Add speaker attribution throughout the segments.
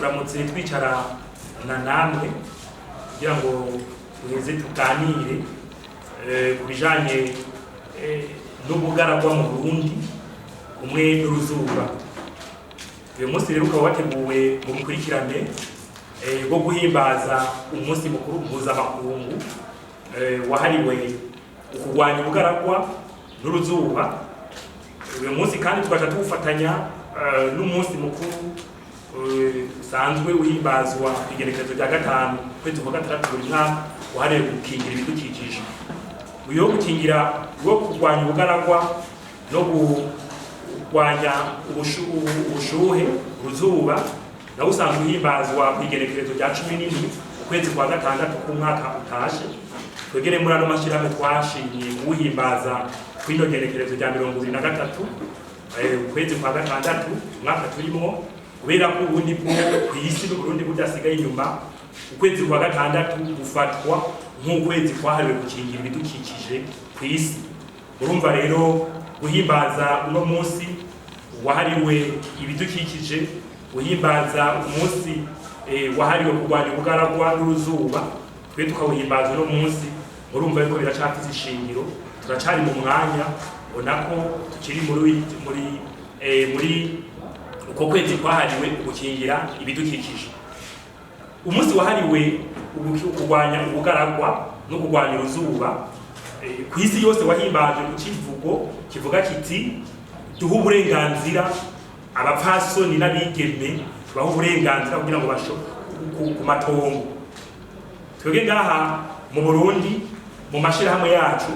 Speaker 1: turamutse twicara na namwe kugira ngo tuheze tuganire kubijanye n'ubugaragwa mu Burundi umwe n'uruzuba. Uyu munsi rero ukaba wateguwe mu bukurikirane bwo guhimbaza umunsi mukuru mpuzamakungu wahariwe kurwanya ubugaragwa n'uruzuba. Uyu munsi kandi tukaja tuwufatanya n'umunsi mukuru usanzwe uhimbazwa igenekerezo rya gatanu kwezi kwa gatandatu buri mwaka wahariwe gukingira ibidukikije. Uyo gukingira bwo kurwanya ubugaragwa no kurwanya ubushuhe uruzuba nawo usanzwe uhimbazwa ku igenekerezo rya 17 ukwezi kwa gatandatu ku mwaka utashe. Twegere muri ano mashirahamwe twashimye guhimbaza kw'ino genekerezo rya 23 ukwezi kwa gatandatu umwaka turimo, kubera ko ubundi bwo kw'isi n'Uburundi budasigaye inyuma. Ukwezi kwa gatandatu gufatwa nk'ukwezi kwahariwe gukingira ibidukikije kw'isi. Urumva rero guhimbaza uno munsi wahariwe ibidukikije, guhimbaza umunsi wahariwe kurwanya ubugaragwa n'uruzuba, twe tukawuhimbaza uno munsi. Urumva yuko biracafise ishingiro, turacari mu mwanya ubonako tukiri muri uko kwezi kwahariwe gukingira ibidukikije. Umunsi wahariwe kurwanya ubugaragwa no kurwanya uruzuba kw'isi yose wahimbaje ku kivugo kivuga kiti duha uburenganzira abapfasoni n'abigeme, tubaha uburenganzira kugira ngo basho ku matongo. Twebwe ngaha mu Burundi mu mashirahamwe yacu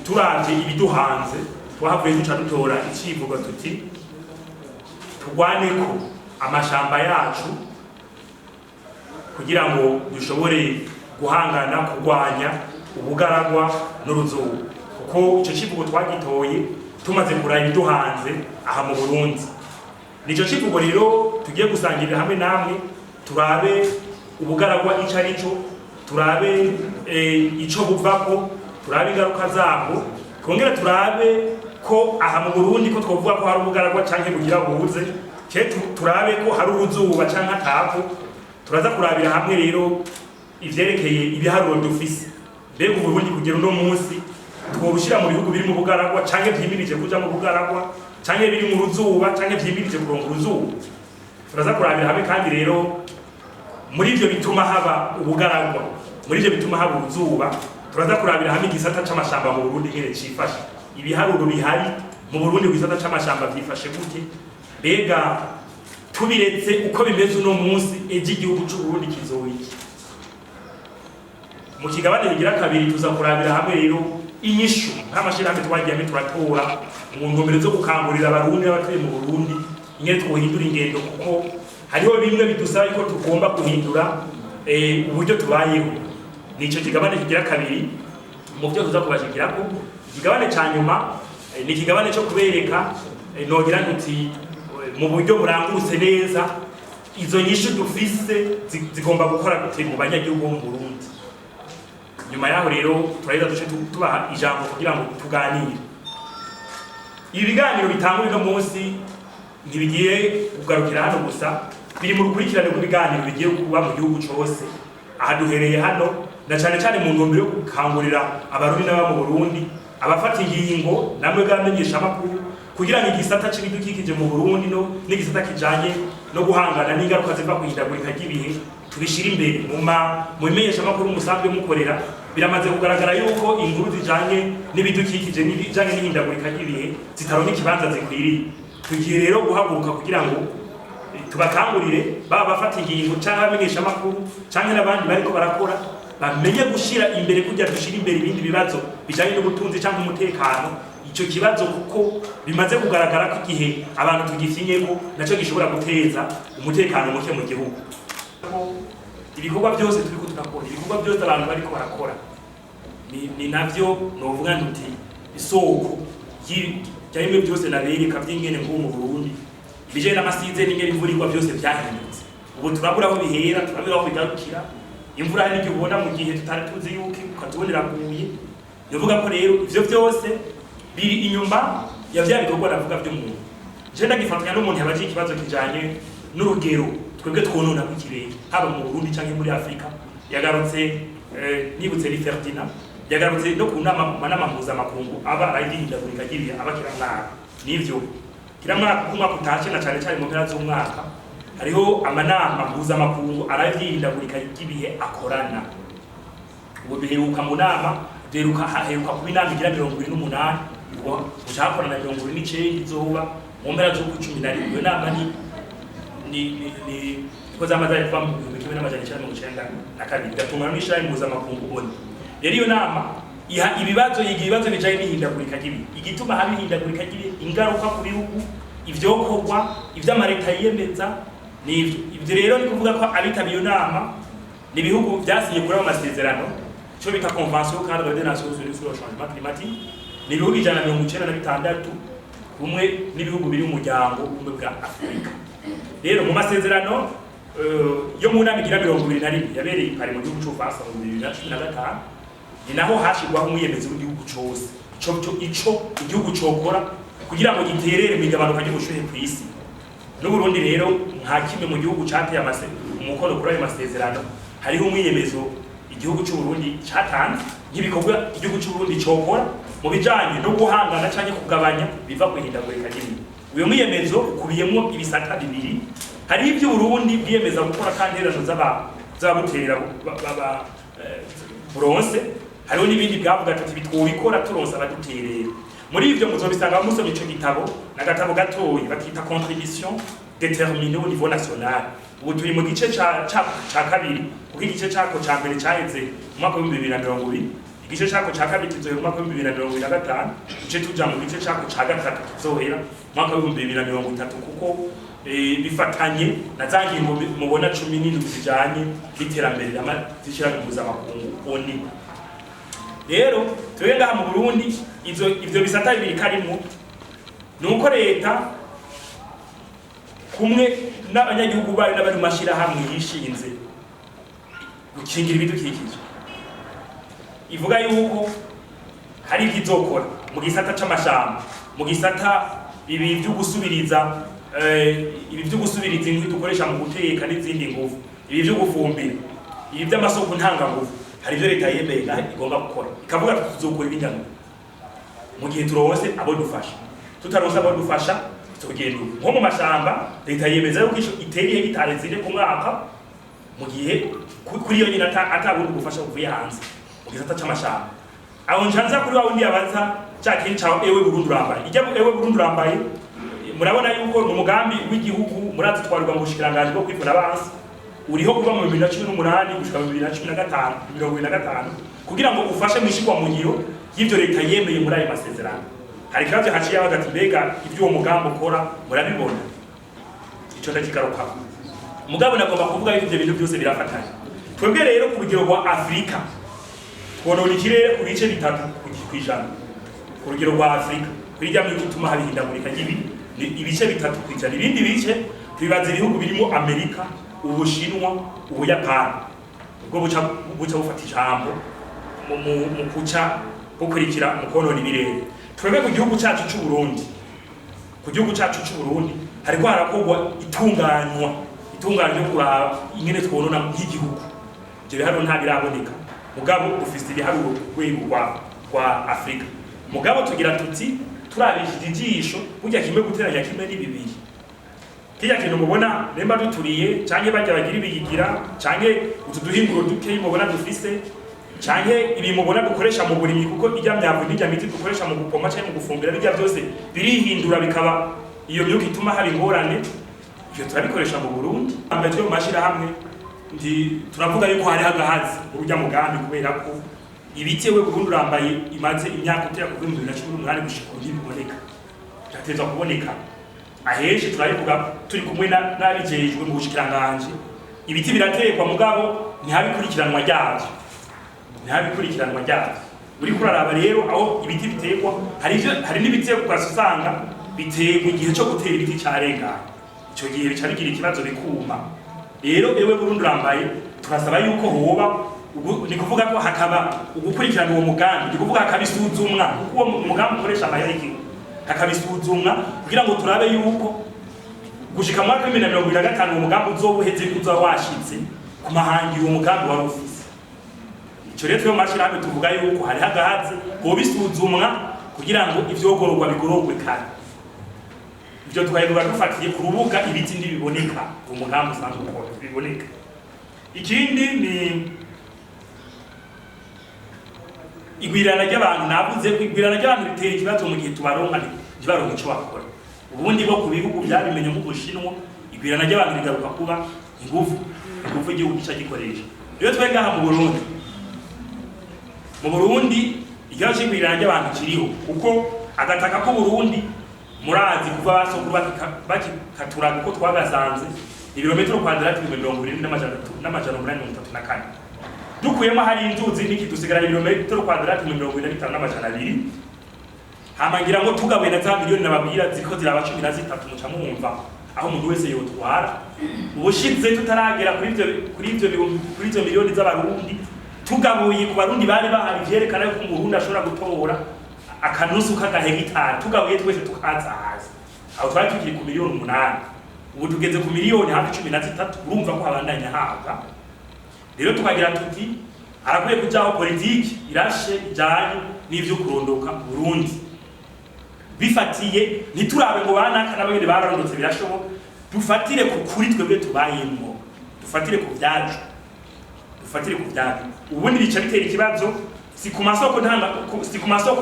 Speaker 1: turavye ibiduhanze twahavuye duca dutora icivugo tuti turwaneko amashamba yacu kugira ngo dushobore guhangana kurwanya ubugaragwa n'uruzuba. Kuko ico civugo twagitoye tumaze kuraba ibiduhanze aha mu Burundi. Nico civugo rero tugiye gusangirira hamwe namwe, turabe ubugaragwa ico arico, turabe ico buvako, turabe ingaruka zabwo, twongera turabe ko aha mu Burundi ko twovuga ko hari ubugaragwa canke bugira buze, turabe ko hari uruzuba canke atako. Turaza kurabira hamwe rero ivyerekeye ibiharuro dufise. Mbega Uburundi kugera uno munsi twobushira mu bihugu biri mu bugaragwa canke vyimirije kuja mu bugaragwa canke biri mu ruzuba canke vyimirije kuronka uruzuba. Turaza kurabira hamwe kandi rero muri ivyo bituma haba ubugaragwa, muri ivyo bituma haba uruzuba, turaza kurabira hamwe igisata c'amashamba mu Burundi ngene cifashe. Ibiharuro bihari mu Burundi ku gisata c'amashamba vyifashe gute, mbega tubiretse uko bimeze uno munsi ejo igihugu c'u Burundi kizoyiki. Mu kigabane bigira kabiri tuza kurabira hamwe rero inyishu nk'amashirahamwe twagiye turatora mu ntumbero zo gukangurira abarundi n'abatuye mu Burundi ingene twohindura ingendo, kuko hariho bimwe bidusaba ko tugomba guhindura uburyo tubayeho. Nico kigabane kigira kabiri mu byo tuza kubashikirako. Ikigabane ca nyuma ni ikigabane cyo kubereka nogira ntuti mu buryo burangurutse neza izo nyishu dufise zigomba gukora gute mu banyagihugu bo mu Burundi. Nyuma yaho rero turaheza duce tubaha ijambo kugira ngo tuganire. Ibi biganiro bitangwa uno munsi ntibigiye kugarukira hano gusa, biri mu rukurikirane rw'ibiganiro bigiye kuba mu gihugu cose. Aha duhereye hano na cane cane mu ntumbero yo gukangurira abarundi n'aba mu Burundi, abafata ingingo namwe bwamenyesha amakuru kugira ngo igisata c'ibidukikije mu Burundi n'igisata kijanye no guhangana n'ingaruka ziva ku ihindagurika ry'ibihe tubishira imbere mu bimenyesha amakuru musanzwe mukorera. Biramaze kugaragara yuko inkuru zijanye n'ibidukikije n'ibijanye n'ihindagurika ry'ibihe zitaronka ikibanza zikwiriye. Tugiye rero guhaguruka kugira ngo tubakangurire baba bafata ingingo canke abamenyesha amakuru canke n'abandi bariko barakora bamenye gushira imbere kugira dushira imbere ibindi bibazo bijanye n'ubutunzi canke umutekano. Ico kibazo kuko bimaze kugaragara ko igihe abantu tugifinyeko naco gishobora guteza umutekano muke mu gihugu. Ibikorwa byose turiko turakora, ibikorwa byose abantu bariko barakora ni navyo novuga ntuti isoko y'ibimwe byose nabereka vy'ingene ngo mu Burundi bijanye n'amasize n'ingene imvurirwa byose vyahindutse. Ubu turabura aho bihera, turabura aho bigarukira. Imvura hari n'ibyo ubona mu gihe tutari tuzi yuko ukatubonera kuye. Yovuga ko rero ivyo byose biri inyuma ya vya bikorwa navuga vy'umuntu. Je ndagifatanya n'umuntu yabaje ikibazo kijanye n'urugero twebwe twonona kw'ikirenge haba mu Burundi canke muri Afrika. Yagarutse nibutse ni Ferdinand yagarutse no ku nama mpuzamakungu aba arihindagurika ry'ibihe abakira mwaka nivyo kira mwaka kumwaka utashe na cane cane mu mpera z'umwaka hariho amanama mpuzamakungu arihindagurika ry'ibihe akorana. Ubu biheruka mu nama haheruka kuba inama igira 28 ngo ucakorana 29 izoba mu mpera zo ku 11. Iyo nama ni ko zamaze kuva mu 1992 gatungana n'ishirahamwe mpuzamakungu ONU. Rero iyo nama iha ibibazo bijanye n'ihindagurika ry'ibihe, igituma haba ihindagurika ry'ibihe, ingaruka ku bihugu, ivyokorwa, ivy'amareta yiyemeza n'ivyo. Ivyo rero ni kuvuga ko abitabiye iyo nama ni ibihugu vyasinye kuri ayo masezerano cyo bita Convention cadre des Nations Unies sur le changement climatique, ni ibihugu 196 kumwe n'ibihugu biri mu muryango umwe bwa Afrika. Rero mu masezerano yo mu nama igira 2021 yabereye kare mu gihugu cy'Ubufaransa mu 2015 ni naho hashirwaho umwiyemezi w'igihugu cyose ico igihugu cokora kugira ngo giterere mu igabanuka ry'ubushuhe ku isi. N'u Burundi rero nta kimwe mu gihugu cateye umukono kuri ayo masezerano. Hariho umwiyemezo igihugu cy'u Burundi catanze nk'ibikorwa igihugu cy'u Burundi cokora mu bijanye no guhangana canke kugabanya biva ku ihindagurika ry'ibihe. Uyo mwiyemezo ukubiyemwo ibisata bibiri. Hari ibyo Burundi bwiyemeza gukora kanterano z'ababuterera bronze, hariho n'ibindi bwavuga ati bitwobikora turonsa abaduterera. Muri ivyo muzobisanga musomye ico gitabo na gatabo gatoyi bakita contribution déterminée au niveau national. Ubu turi mu gice ca kabiri, kuko igice cako ca mbere caheze mu mwaka wa 2020, igice cako ca kabiri kizohera mu mwaka wa 2025, igice tuja mu gice cako ca gatatu kizohera mu mwaka wa 2030, kuko bifatanye na za ngingo mubona 17 zijanye n'iterambere zishiraga mpuzamakungu ONU. Rero twebwe ngaha mu Burundi ivyo bisata bibiri karimo nuko leta kumwe n'abanyagihugu bari n'abari mashira hamwe yishinze gukingira ibidukikije, ivuga yuko hari ivyizokora mu gisata c'amashamba, mu gisata ibi byo gusubiriza inkwi dukoresha mu guteka n'izindi nguvu, ibi byo gufumbira, ibi by'amasoko ntanganguvu, hari ibyo leta yemeye igomba gukora ikavuga tuzokora ibijyanye mu gihe turonse abo dufasha. Tutaronse abo dufasha tugenda nko mu mashamba leta yemeza yuko iteriye gitare zine ku mwaka mu gihe kuri iyo nyina atabundi gufasha kuvuye hanze mu gisata c'amashamba. Aho njanza kuri wa wundi yabaza cyakindi cyawe ewe Burundi urambaye ijya ewe Burundi urambaye. Murabona yuko mu mugambi w'igihugu murazi twarwa mu bushikiranganje bwo kwivuna abansi uriho kuva mu 2018 gushika mu 2025 kugira ngo ufashe mwishikwa mu ngiro y'ivyo leta yemeye muri ayo masezerano. Hari kaje haciye abagati mbega ivyo uwo mugambi ukora murabibona, ico ndakigaruka. Mugabo nagomba kuvuga yuko ivyo bintu byose birafatanye. Twebwe rero ku rugero rwa Afrika twonona ikirere ku bice bitatu kwijana. Ku rugero rwa Afrika kuri rya mu gituma habihindagurika ry'ibi ni ibice bitatu kwijana. Ibindi bice tubibaza ibihugu birimo Amerika, Ubushinwa, Ubuyapani. Ubwo buca bufata ijambo mu kuca gukurikira mu konona ibirere. Twebwe ku gihugu cyacu cy'u Burundi, hariko harakogwa itunganywa kuraba ingene twonona nk'igihugu. Ivyo bihano nta biraboneka, mugabo dufise ibiharuro rwego rwa Afrika. Mugabo tugira tuti turabishije ijisho burya kimwe guteranya kimwe ni bibiri. Kijya kintu mubona nemba duturiye canke bajya bagira ibiyigira canke utuduhinguro duke mubona dufise canke ibi mubona dukoresha mu burimi, kuko ijya myavu n'ijya miti dukoresha mu gupoma canke mu gufumbira bijya byose birihindura bikaba iyo myuka ituma haba ingorane. Ivyo turabikoresha mu Burundi. Ambaje mu mashira hamwe turavuga yuko hari hagahazi urujya mugambi kubera ko ibiti we Burundi urambaye imaze imyaka utera ku 2018 gushika n'ibiboneka byateza kuboneka aheje. Turabivuga turi kumwe n'abijejwe mu bushikiranganje, ibiti biratekwa mugabo ntihabikurikiranwa ryavyo. Uri kuraraba rero aho ibiti bitekwa hari n'ibiteko ugasanga biterwa igihe cyo gutera ibiti cyarengana, ico gihe bica bigira ikibazo bikuma. Rero ewe Burundi urambaye turasaba yuko hoba ni kuvuga ko hakaba ugukurikirana uwo mugambi, ni kuvuga hakabisuzumwa kuko uwo mugambi ukoresha amayariki, hakabisuzumwa kugira ngo turabe yuko gushika mu mwaka wa 2025 uwo mugambi uzobuheze kuza washitse ku mahangiro umugambi wari ufise. Ico rero twe mashirahamwe tuvuga yuko hari hagahaze ko bisuzumwa kugira ngo ivyogororwa bigororwe kare. Ivyo twahindura dufatiye ku rubuga ibiti ndibiboneka umugambi usanzwe ukora biboneka. Ikindi ni igwirana ry'abantu navuze ko igwirana ry'abantu bitera ikibazo mu gihe tubaronka ico bakora. Ubundi bo ku bihugu byabimenye mu Bushinwa igwirana ry'abantu rigaruka kuba ingufu igihugu gica gikoresha. Rero twe ngaha mu Burundi ikibazo cy'igwirana ry'abantu kiriho kuko agataka ko Burundi murazi kuva basokuru bakikatura kuko twagasanze ibirometero kwadrati 20,834 dukuyemo hari inzuzi niki dusigara ibirometero kwadrati 25,200 hamangira ngo tugabuye na za miliyoni nababwira ziko ziraba 13 muca mwumva aho umuntu wese yotwara ubushize tutaragera kuri ivyo miliyoni z'abarundi tugabuye ku barundi bari bahari vyerekana ko umurundi ashobora gutora akanusu k'agahegitari tugabuye twese tukazahaza aho twari tukiri ku miliyoni 8 ubu tugeze ku miliyoni hafi 13 urumva ko abandanya habwa. Rero tukagira tuti arakwiye kujaho politiki irashe ijanye n'ivyo kurondoka Burundi bifatiye ntiturabe ngo banaka n'abandi bararondotse birashoboka dufatire ku kuri twebwe tubayemo dufatire ku byacu ubundi bica bitera ikibazo si ku masoko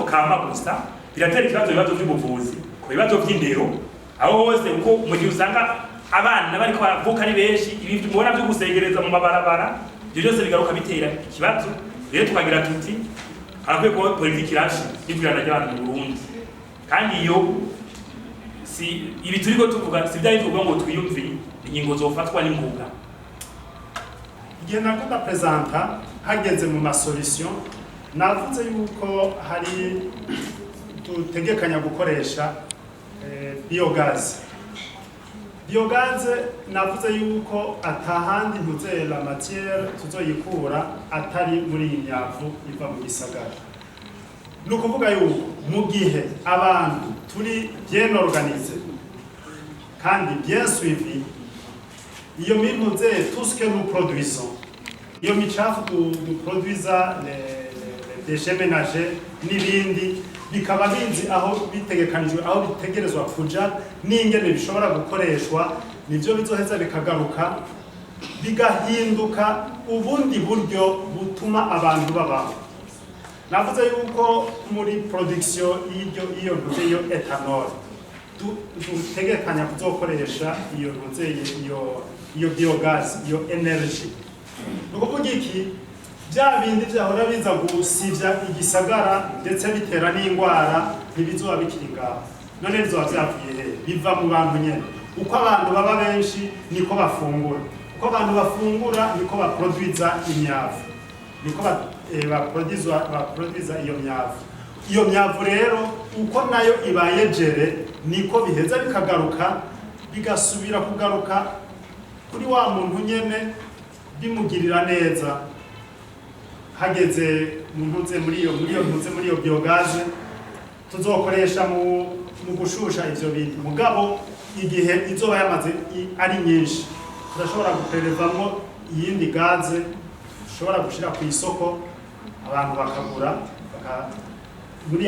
Speaker 1: kama gusa biratera ibibazo by'ubuvuzi ku bibazo by'indero aho hose uko mu gihe usanga abana bariko baravuka ari benshi ibintu mubona byo gusengereza mu mabarabara ibyo byose bigaruka bitera ikibazo. Rero tukagira tuti arakwiye ko politiki irashe y'igwirana ry'abantu mu Burundi kandi iyo si ibi turiko tuvuga si bya bivuga ngo twiyumvire ingingo zofatwa n'inguga.
Speaker 2: Igihe nakunda presenta hageze mu masolution navuze yuko hari tutegekanya gukoresha biogaz navuze yuko atahandi ntuze la matière tuzoyikura atari muri imyavu iva mu gisagara. Nukuvuga yuko mu gihe abantu turi bien organisé kandi bien suivi iyo mintuze tout ce que nous produisons iyo micafu duproduisa les déchets ménagers n'ibindi bikaba binzi aho bitegekanijwe aho bitegerezwa kuja n'ingene bishobora gukoreshwa nivyo bizoheza bikagaruka bigahinduka ubundi buryo butuma abantu babaho. Navuze yuko muri production iyo ethanol dutegekanya kuzokoresha iyo biogaz iyo energy. Nukuvuga iki bya bindi byahora biza gusivya igisagara ndetse bitera n'ingwara ntibizoba bikiri ngaho none bizoba vyavuye biva mu bantu nyene uko abantu baba benshi niko bafungura uko abantu bafungura niko baproduiza imyavu niko baproduiza iyo myavu rero uko nayo ibaye jere niko biheza bikagaruka bigasubira kugaruka kuri wa muntu nyene bimugirira neza. Hageze muri iyo biogaz tuzokoresha mu gushusha ivyo bintu mugabo igihe izoba yamaze ari nyinshi turashobora guperevamo iyindi gaze ushobora gushira ku isoko abantu bakagura muri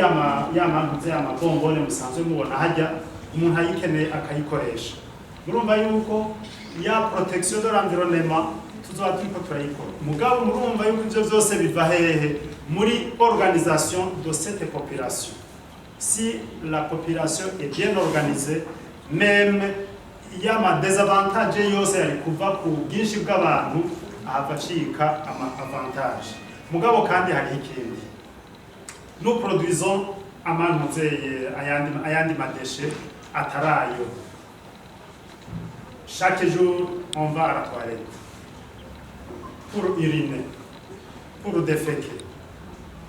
Speaker 2: amabombone musanzwe mubona hajya umuntu ayikeneye akayikoresha. Murumva yuko ya protection de l'environnement tuzoba turiko turayikora mugabo murumva yuko ivyo vyose biva hehe muri organisation de cette population. Si la population est bien organisée même il y a ma désavantage yose yari kuva ku bwinshi bw'abantu ahafacika ama avantage mugabo kandi hari ikindi nous produisons ayandi madéchets atarayo. Chaque jour on va à la toilette pour uriner, pour déféquer.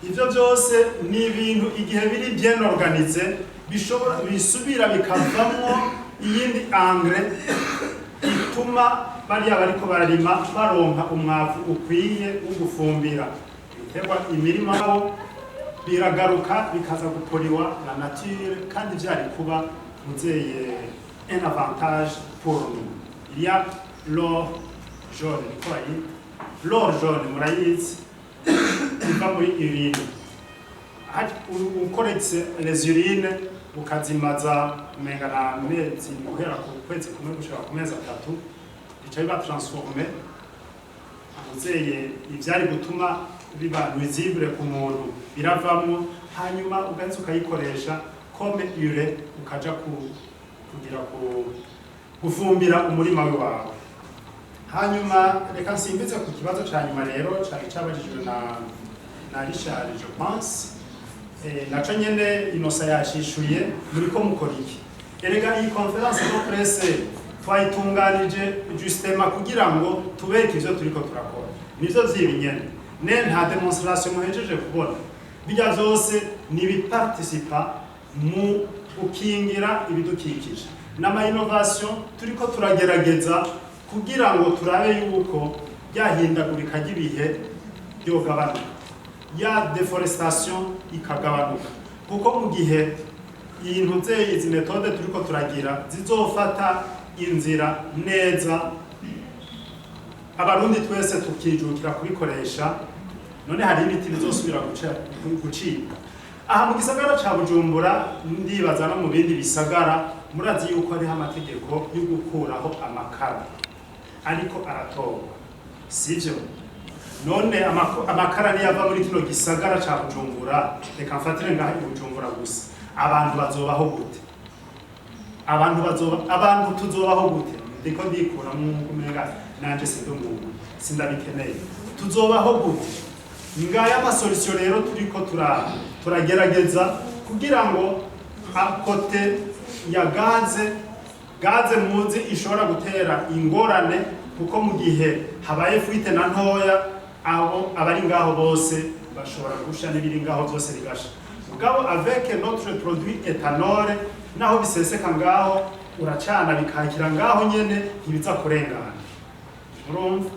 Speaker 2: Ivyo byose ni ibintu igihe biri bien organisé bishobora bisubira bikavamo iyindi engrais ituma bariya bariko bararima baronka umwavu ukwiye ugufumbira biterwa imirima aho biragaruka bikaza guporiwa na nature kandi vyari kuba muzeye un avantage pour nous. Il y a l'or jaune, l'or jaune murayizi iva muri urine. Ukoretse les urines ukazimaza umenga na mezi guhera ku kwezi kumwe gushika ku mezi 3 bica biba transforme uzeye ivyari gutuma biba nuisible ku muntu biravamwo hanyuma ugaze ukayikoresha comme urée ukaja kugira gufumbira umurima wawe. Hanyuma reka nsimbize ku kibazo ca nyuma rero cari cabajijwe na Richard je pense naco nyene Inosa yashishuye muri ko mukora iki. Erega iyi conference de presse twayitunganije justement kugira ngo tubeke ivyo turiko turakora nivyo vyibinyene ne nta demonstration muhejeje kubona bijya vyose ni biparticipa mu ukingira ibidukikije n'ama innovation turiko turagerageza kugira ngo turabe yuko byahindagurika ry'ibihe byogabanuka ya deforestation ikagabanuka kuko mu gihe intuze izi metode turiko turagira zizofata inzira neza abarundi twese tukijukira kubikoresha none hari ibiti bizosubira gucibwa aha mu gisagara ca Bujumbura ndibaza no mu bindi bisagara murazi yuko ari amategeko yo gukuraho amakara ariko aratorwa sivyo none amakara ni yava muri kino gisagara ca Bujumbura reka mfatire ngaho Bujumbura gusa abantu bazobaho gute abantu tuzobaho gute ndiko ndikura mu kumenga nanje sindumuntu sindabikeneye tuzobaho gute ngaya amasolution rero turiko turagerageza kugira ngo akote ya gaze muzi ishobora gutera ingorane kuko mu gihe habaye fuite na ntoya abo abari ngaho bose bashobora gusha n'ibiri ngaho byose bigasha mugabo avec notre produit éthanol naho biseseka ngaho uracana bikakira ngaho nyene ntibiza kurengana urumva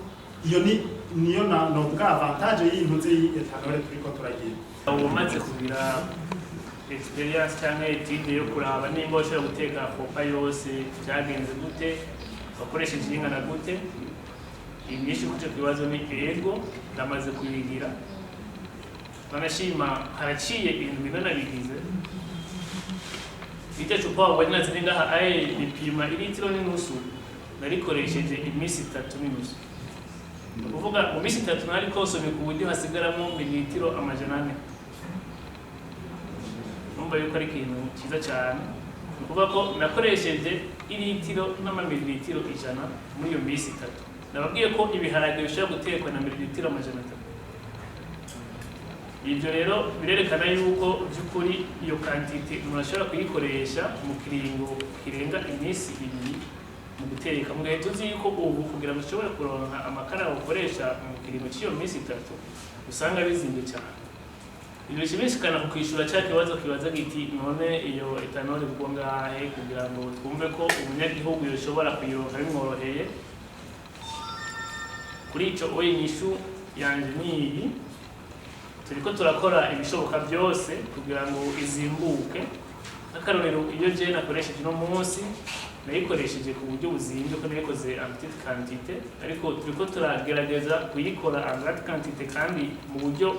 Speaker 2: iyo niyo no bwa avantage y'intuze y'ethanol turiko turagira
Speaker 3: umaze kugira experience cyangwa etide yo kuraba nimba ushobora guteka popa yose byagenze gute bakoresheje ingana gute inyinshi kuco kibazo ni ego ndamaze kuyigira banashima haraciye ibintu bingana bigize ite cupa wabona zirinda aye bipima ilitiro n'inusu narikoresheje imisi 3 n'inusu kuvuga mu misi 3 nari kosomye ku buryo hasigaramo mililitiro 400 numva yuko ari ikintu cyiza cyane kuvuga ko nakoresheje ilitiro n'amamililitiro 100 muri iyo misi 3 nababwiye ko ibiharage bishobora gutekwa na mililitiro 300 ibyo rero birerekana yuko by'ukuri iyo quantité umuntu ashobora kuyikoresha mu kiringo kirenga imisi 2 mu guteka mu gihe tuzi yuko ubu kugira ngo ushobore kuronka amakara ukoresha mu kiringo cy'iyo misi 3 usanga bizimbe cyane ibyo bishimishikana ku kwishura cya kibazo kibaza giti none iyo ethanol bwo ngahe kugira ngo twumve ko umunyagihugu yoshobora kuyironka bimworoheye kuri ico oyinyishu yanje niyi turiko turakora ibishoboka byose kugira ngo izimbuke akarorero iyo je nakoresheje no munsi nayikoresheje ku buryo buzimbye ko nayikoze en petite quantité ariko turiko turagerageza kuyikora en grande quantité kandi mu buryo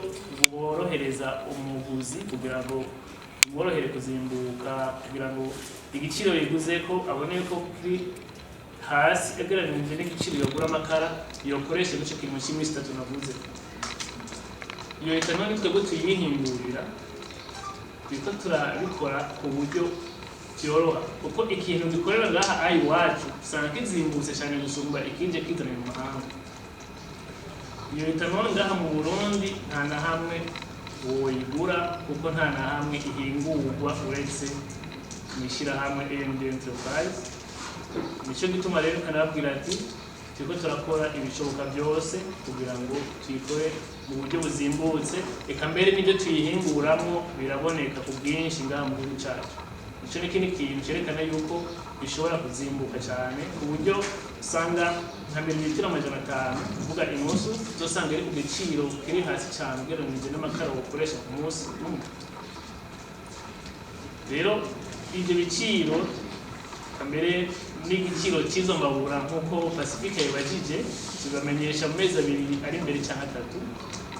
Speaker 3: bworohereza umuguzi kugira ngo bworohere kuzimbuka kugira ngo igiciro yiguze ko abone ko kuri hasi agereranyije n'igiciro yagura amakara yokoreshe guco kintu cy'imisi 3 navuze iyo ethanol twebwe tuyihindurira twiko turabikora ku buryo byoroha kuko ikintu dukorera ngaha ayi wacu usanga kizimbutse cyane gusumba ikije kizana mu mahanga iyo ethanol ngaha mu Burundi nta na hamwe woyigura kuko nta na hamwe ihingurwa uretse mwishirahamwe AMD Enterprise nico gituma rero kanabwira ati turiko turakora ibishoboka byose kugira ngo tuyikore mu buryo buzimbutse eka mbere n'ibyo tuyihinguramo biraboneka ku bwinshi ngaha mu gihugu cyacu ico ni kindi kintu cerekana yuko bishobora kuzimbuka cyane ku buryo usanga nka mililitiro 500 kuvuga inusu uzosanga ari ku giciro kiri hasi cyane ugereranije n'amakara ukoresha ku munsi rero ibyo biciro mbere n'igiciro cy'izo mbabura nk'uko Pacifique yabajije tuzamenyesha mu mezi abiri ari imbere cyangwa atatu.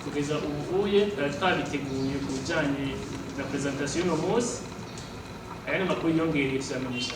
Speaker 3: Kugeza ubuye twabiteguye ku bijyanye na presentation y'uno munsi, aya ni amakuru yongereye tuzamenyesha.